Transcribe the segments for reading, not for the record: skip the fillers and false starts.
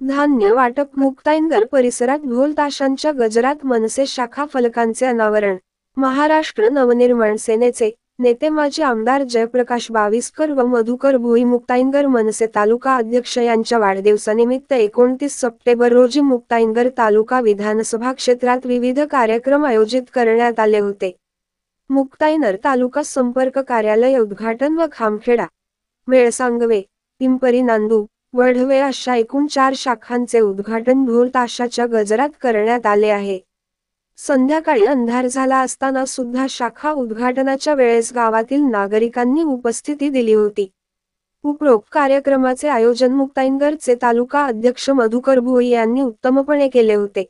धान्य वाटप मुक्ताईनगर परिसरात ढोल ताशांच्या गजरात मनसे शाखा फलकांचे अनावरण। महाराष्ट्र नवनिर्माण सेनेचे नेते माजी आमदार जयप्रकाश बाविस्कर व मधुकर भोई मुक्ताईनगर मनसे तालुका अध्यक्ष यांच्या वाढदिवसानिमित्त 29 सप्टेंबर रोजी मुक्ताईनगर तालुका विधानसभा क्षेत्रात विविध कार्यक्रम आयोजित करण्यात आले होते। मुक्ताईनगर तालुका संपर्क कार्यालय उद्घाटन व खामखेडा, मेळसांगवे, पिंपरी नांदू, वढवे अशा एकूण 4 शाखांचे उद्घाटन ढोल ताशाच्या गजरात करण्यात आले आहे। संध्याकाळी अंधार झाला असताना सुद्धा शाखा उद्घाटनाच्या वेळेस गावातील नागरिकांनी उपस्थिती दिली होती। उपरोक्त कार्यक्रमाचे आयोजन मुक्ताईनगरचे तालुका अध्यक्ष मधुकर भोई यांनी उत्तमपणे केले होते।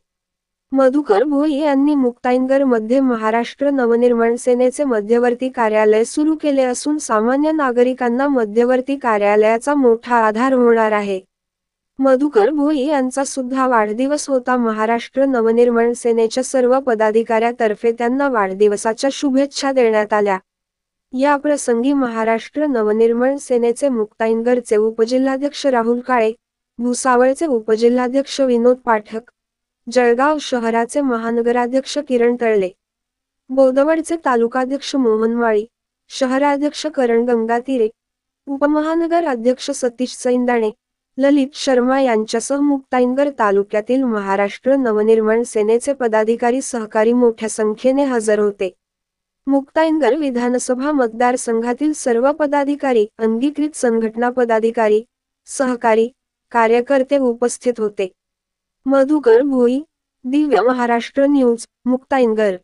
मधुकर भोई यांनी मुक्ताईनगर मध्ये महाराष्ट्र नवनिर्माण सेनेचे मध्यवर्ती कार्यालय सुरू केले असून सामान्य नागरिकांना मध्यवर्ती कार्यालयाचा मोठा आधार होणार आहे। मधुकर भोई यांचा सुद्धा वाढदिवस होता। महाराष्ट्र नवनिर्माण सेनेच्या सर्व पदाधिकाऱ्यांतर्फे त्यांना वाढदिवसाच्या शुभेच्छा देण्यात आल्या। या प्रसंगी महाराष्ट्र नवनिर्माण सेनेचे मुक्ताईनगरचे उपजिल्हाध्यक्ष राहुल काळे, भुसावळचे उपजिल्हाध्यक्ष विनोद पाठक, जळगाव शहराचे महानगराध्यक्ष किरण तळले, बोदवडचे तालुकाध्यक्ष मोहन माळी, शहराध्यक्ष करण गंगातीरे, उपमहानगर अध्यक्ष सतीश सैंदाणे, ललित शर्मा यांच्यासह मुक्ताईनगर तालुक्यातील महाराष्ट्र नवनिर्माण सेनेचे पदाधिकारी सहकारी मोठ्या संख्येने हजर होते। मुक्ताईनगर विधानसभा मतदारसंघातील सर्व पदाधिकारी, अंगीकृत संघटना पदाधिकारी, सहकारी, कार्यकर्ते उपस्थित होते। मधुकर भोई, दिव्य महाराष्ट्र न्यूज, मुक्ताईनगर।